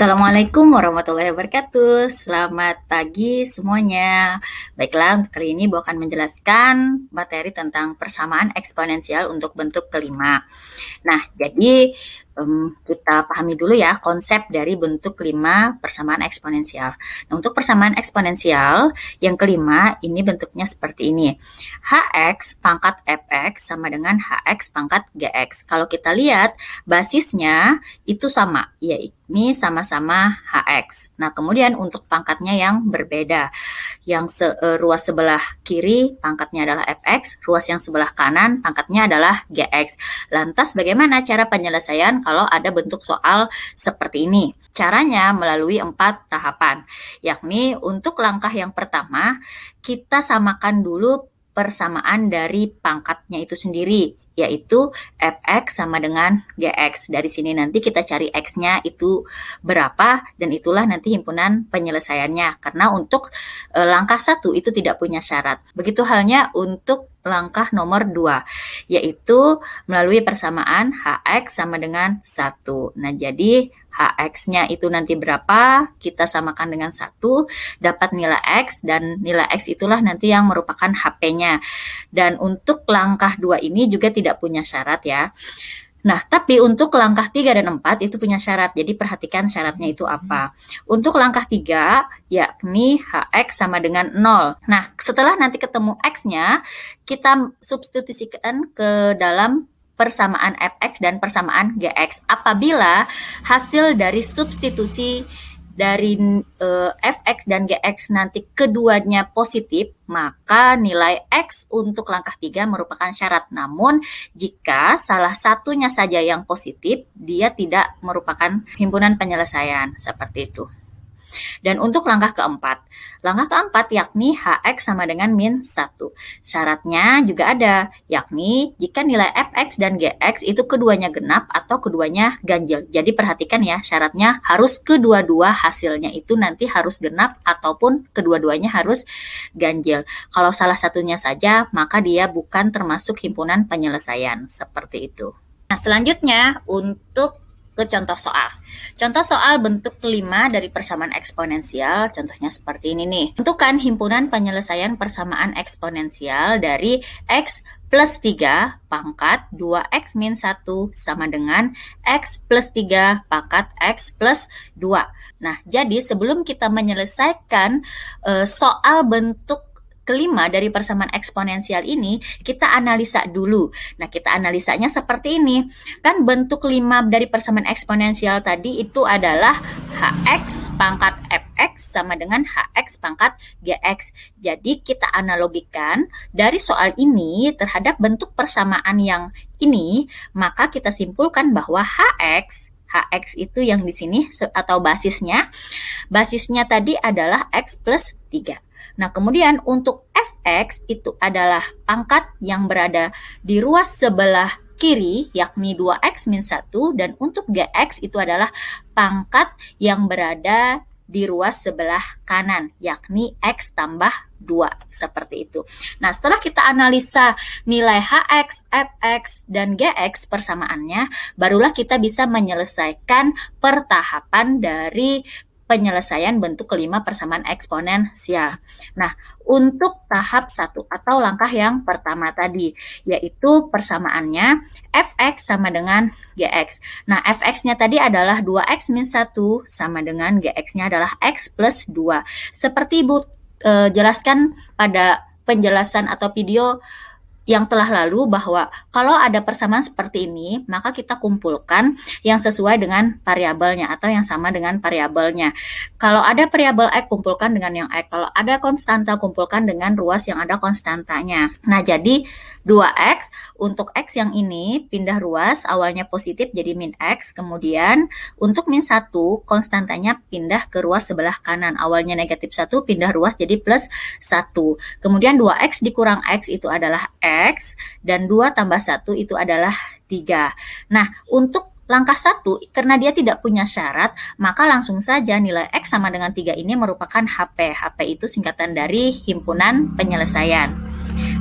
Assalamualaikum warahmatullahi wabarakatuh. Selamat pagi semuanya. Baiklah, untuk kali ini Bu akan menjelaskan materi tentang persamaan eksponensial untuk bentuk kelima. Nah, jadi kita pahami dulu ya konsep dari bentuk kelima persamaan eksponensial. Nah, untuk persamaan eksponensial yang kelima ini bentuknya seperti ini. Hx pangkat fx sama dengan hx pangkat gx. Kalau kita lihat basisnya itu sama, yaitu ini sama-sama hx. Nah, kemudian untuk pangkatnya yang berbeda. Yang ruas sebelah kiri pangkatnya adalah fx, ruas yang sebelah kanan pangkatnya adalah gx. Lantas bagaimana cara penyelesaian kalau ada bentuk soal seperti ini? Caranya melalui 4 tahapan, yakni untuk langkah yang pertama kita samakan dulu persamaan dari pangkatnya itu sendiri, yaitu fx sama dengan gx. Dari sini nanti kita cari x-nya itu berapa dan itulah nanti himpunan penyelesaiannya. Karena untuk langkah 1 itu tidak punya syarat. Begitu halnya untuk langkah nomor 2, yaitu melalui persamaan hx sama dengan 1. Nah, jadi hx-nya itu nanti berapa, kita samakan dengan 1, dapat nilai x, dan nilai x itulah nanti yang merupakan HP-nya. Dan untuk langkah 2 ini juga tidak punya syarat ya. Nah, tapi untuk langkah 3 dan 4 itu punya syarat. Jadi perhatikan syaratnya itu apa. Untuk langkah 3, yakni hx sama dengan 0. Nah, setelah nanti ketemu x-nya, kita substitusikan ke dalam persamaan fx dan persamaan gx. Apabila hasil dari substitusi dari fx dan gx nanti keduanya positif, maka nilai x untuk langkah 3 merupakan syarat. Namun, jika salah satunya saja yang positif, dia tidak merupakan himpunan penyelesaian. Seperti itu. Dan untuk langkah keempat yakni hx sama dengan min 1. Syaratnya juga ada, yakni jika nilai fx dan gx itu keduanya genap atau keduanya ganjil. Jadi perhatikan ya, syaratnya harus kedua-dua hasilnya itu nanti harus genap ataupun kedua-duanya harus ganjil. Kalau salah satunya saja, maka dia bukan termasuk himpunan penyelesaian. Seperti itu. Nah, selanjutnya untuk ke contoh soal. Contoh soal bentuk kelima dari persamaan eksponensial, contohnya seperti ini nih. Tentukan himpunan penyelesaian persamaan eksponensial dari x plus 3 pangkat 2x min 1 sama dengan x plus 3 pangkat x plus 2. Nah, jadi sebelum kita menyelesaikan soal bentuk kelima dari persamaan eksponensial ini, kita analisa dulu. Nah, kita analisanya seperti ini. Kan bentuk 5 dari persamaan eksponensial tadi itu adalah hx pangkat fx sama dengan hx pangkat gx. Jadi, kita analogikan dari soal ini terhadap bentuk persamaan yang ini, maka kita simpulkan bahwa hx itu yang di sini atau basisnya tadi adalah x plus 3. Nah, kemudian untuk fx itu adalah pangkat yang berada di ruas sebelah kiri, yakni 2x min 1, dan untuk gx itu adalah pangkat yang berada di ruas sebelah kanan, yakni x tambah 2, seperti itu. Nah, setelah kita analisa nilai hx, fx, dan gx persamaannya, barulah kita bisa menyelesaikan pertahapan dari penyelesaian bentuk kelima persamaan eksponensial. Nah, untuk tahap 1 atau langkah yang pertama tadi, yaitu persamaannya fx sama dengan gx. Nah, fx-nya tadi adalah 2x min 1 sama dengan gx-nya adalah x plus 2. Seperti Ibu jelaskan pada penjelasan atau video yang telah lalu bahwa kalau ada persamaan seperti ini, maka kita kumpulkan yang sesuai dengan variabelnya atau yang sama dengan variabelnya. Kalau ada variabel x, kumpulkan dengan yang x. Kalau ada konstanta, kumpulkan dengan ruas yang ada konstantanya. Nah, jadi 2x, untuk x yang ini pindah ruas, awalnya positif jadi min x, kemudian untuk min 1, konstantanya pindah ke ruas sebelah kanan, awalnya negatif 1, pindah ruas jadi plus 1. Kemudian 2x dikurang x itu adalah x, dan 2 tambah 1 itu adalah 3. Nah, untuk langkah 1, karena dia tidak punya syarat, maka langsung saja nilai x sama dengan 3 ini merupakan HP. HP itu singkatan dari himpunan penyelesaian.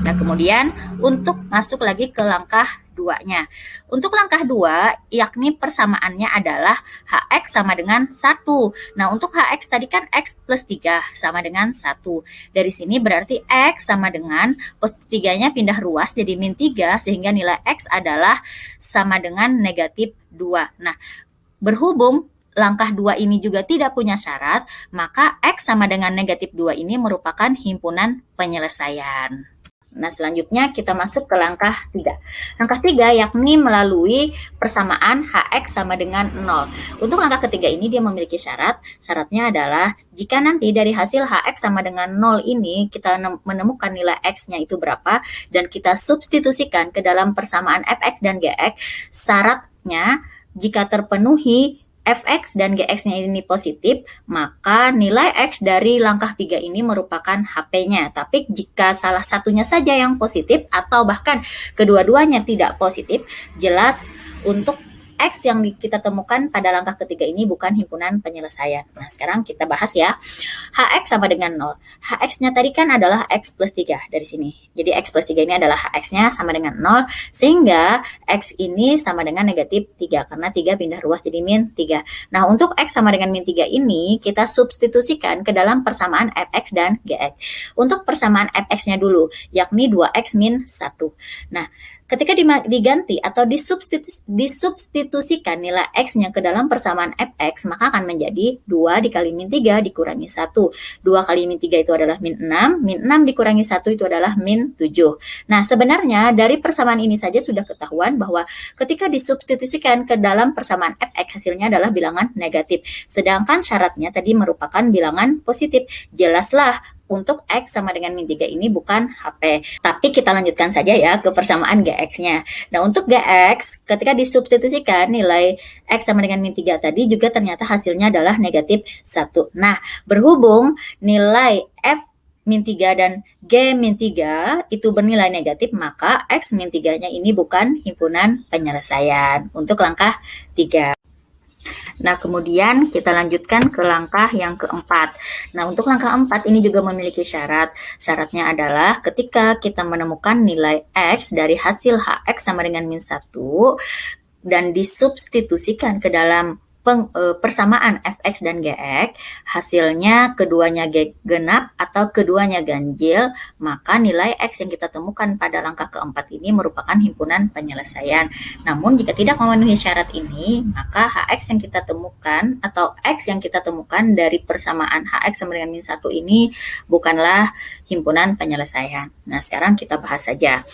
Nah, kemudian untuk masuk lagi ke langkah 2-nya. Untuk langkah 2, yakni persamaannya adalah Hx sama dengan 1. Nah, untuk Hx tadi kan X plus 3 sama dengan 1. Dari sini berarti X sama dengan positif 3-nya pindah ruas jadi min 3, sehingga nilai X adalah sama dengan negatif 2. Nah, berhubung langkah 2 ini juga tidak punya syarat, maka X sama dengan negatif 2 ini merupakan himpunan penyelesaian. Nah, selanjutnya kita masuk ke langkah 3. Langkah 3 yakni melalui persamaan Hx sama dengan 0. Untuk langkah ketiga ini dia memiliki syarat. Syaratnya adalah jika nanti dari hasil Hx sama dengan 0 ini kita menemukan nilai X-nya itu berapa dan kita substitusikan ke dalam persamaan Fx dan Gx, syaratnya jika terpenuhi Fx dan Gx-nya ini positif, maka nilai X dari langkah 3 ini merupakan HP-nya. Tapi jika salah satunya saja yang positif atau bahkan kedua-duanya tidak positif, jelas untuk X yang kita temukan pada langkah ketiga ini bukan himpunan penyelesaian. Nah, sekarang kita bahas ya. Hx sama dengan 0. Hx-nya tadi kan adalah X plus 3 dari sini. Jadi X plus 3 ini adalah Hx-nya sama dengan 0, sehingga X ini sama dengan negatif 3, karena 3 pindah ruas jadi min 3. Nah, untuk X sama dengan min 3 ini, kita substitusikan ke dalam persamaan Fx dan Gx. Untuk persamaan Fx-nya dulu, yakni 2X min 1. Nah, ketika diganti atau disubstitusikan nilai X-nya ke dalam persamaan Fx, maka akan menjadi 2 dikali min 3 dikurangi 1. 2 kali min 3 itu adalah min 6. Min 6 dikurangi 1 itu adalah min 7. Nah, sebenarnya dari persamaan ini saja sudah ketahuan bahwa ketika disubstitusikan ke dalam persamaan Fx, hasilnya adalah bilangan negatif. Sedangkan syaratnya tadi merupakan bilangan positif. Jelaslah untuk X sama dengan min 3 ini bukan HP. Tapi kita lanjutkan saja ya ke persamaan Gx-nya. Nah, untuk Gx, ketika disubstitusikan nilai X sama dengan min 3 tadi juga ternyata hasilnya adalah negatif 1. Nah, berhubung nilai F min 3 dan G min 3 itu bernilai negatif, maka X min 3-nya ini bukan himpunan penyelesaian untuk langkah 3. Nah, kemudian kita lanjutkan ke langkah yang keempat. Nah, untuk langkah 4 ini juga memiliki syarat. Syaratnya adalah ketika kita menemukan nilai X dari hasil Hx sama dengan min 1 dan disubstitusikan ke dalam persamaan Fx dan Gx, hasilnya keduanya genap atau keduanya ganjil, maka nilai X yang kita temukan pada langkah keempat ini merupakan himpunan penyelesaian. Namun jika tidak memenuhi syarat ini, maka Hx yang kita temukan atau X yang kita temukan dari persamaan Hx sama dengan min 1 ini bukanlah himpunan penyelesaian. Nah, sekarang kita bahas saja.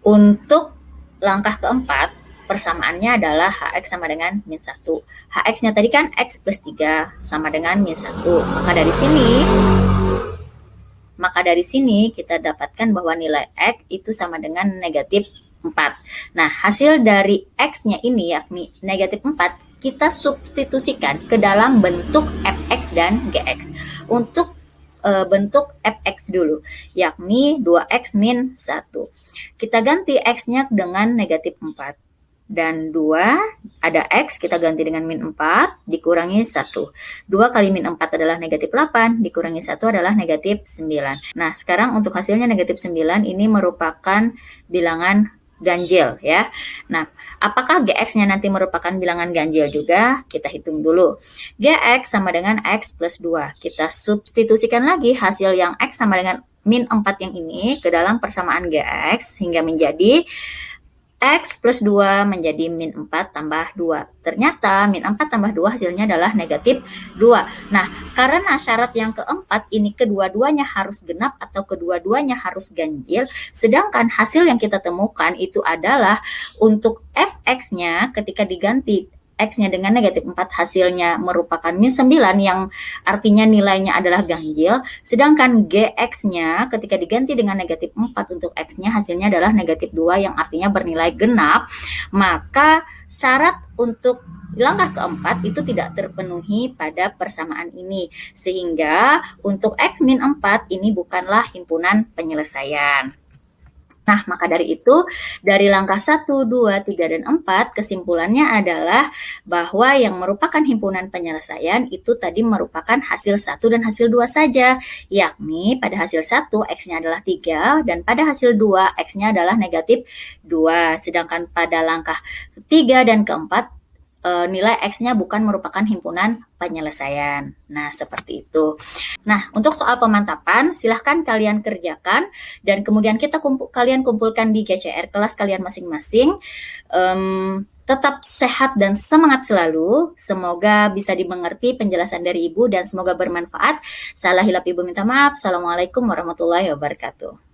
Untuk langkah keempat, persamaannya adalah Hx sama dengan min 1. Hx-nya tadi kan X plus 3 sama dengan min 1. Maka dari sini kita dapatkan bahwa nilai X itu sama dengan negatif 4. Nah, hasil dari X-nya ini yakni negatif 4, kita substitusikan ke dalam bentuk Fx dan Gx. Untuk bentuk Fx dulu, yakni 2X min 1. Kita ganti X-nya dengan negatif 4. Dan 2, ada X, kita ganti dengan min 4, dikurangi 1. 2 kali min 4 adalah negatif 8, dikurangi 1 adalah negatif 9. Nah, sekarang untuk hasilnya negatif 9 ini merupakan bilangan ganjil ya. Nah, apakah Gx-nya nanti merupakan bilangan ganjil juga? Kita hitung dulu. Gx sama dengan X plus 2. Kita substitusikan lagi hasil yang X sama dengan min 4 yang ini ke dalam persamaan Gx hingga menjadi X plus 2 menjadi min 4 tambah 2. Ternyata min 4 tambah 2 hasilnya adalah negatif 2. Nah, karena syarat yang keempat ini kedua-duanya harus genap atau kedua-duanya harus ganjil, sedangkan hasil yang kita temukan itu adalah untuk Fx-nya ketika diganti X-nya dengan negatif 4 hasilnya merupakan min 9 yang artinya nilainya adalah ganjil, sedangkan Gx-nya ketika diganti dengan negatif 4 untuk X-nya hasilnya adalah negatif 2 yang artinya bernilai genap, maka syarat untuk langkah keempat itu tidak terpenuhi pada persamaan ini, sehingga untuk X min 4 ini bukanlah himpunan penyelesaian. Nah, maka dari itu, dari langkah 1, 2, 3, dan 4, kesimpulannya adalah bahwa yang merupakan himpunan penyelesaian itu tadi merupakan hasil 1 dan hasil 2 saja, yakni pada hasil 1 X-nya adalah 3, dan pada hasil 2 X-nya adalah negatif 2. Sedangkan pada langkah 3 dan keempat, nilai X-nya bukan merupakan himpunan penyelesaian. Nah, seperti itu. Nah, untuk soal pemantapan, silahkan kalian kerjakan dan kemudian kalian kumpulkan di GCR kelas kalian masing-masing. Tetap sehat dan semangat selalu. Semoga bisa dimengerti penjelasan dari Ibu dan semoga bermanfaat. Salah hilap Ibu minta maaf. Assalamualaikum warahmatullahi wabarakatuh.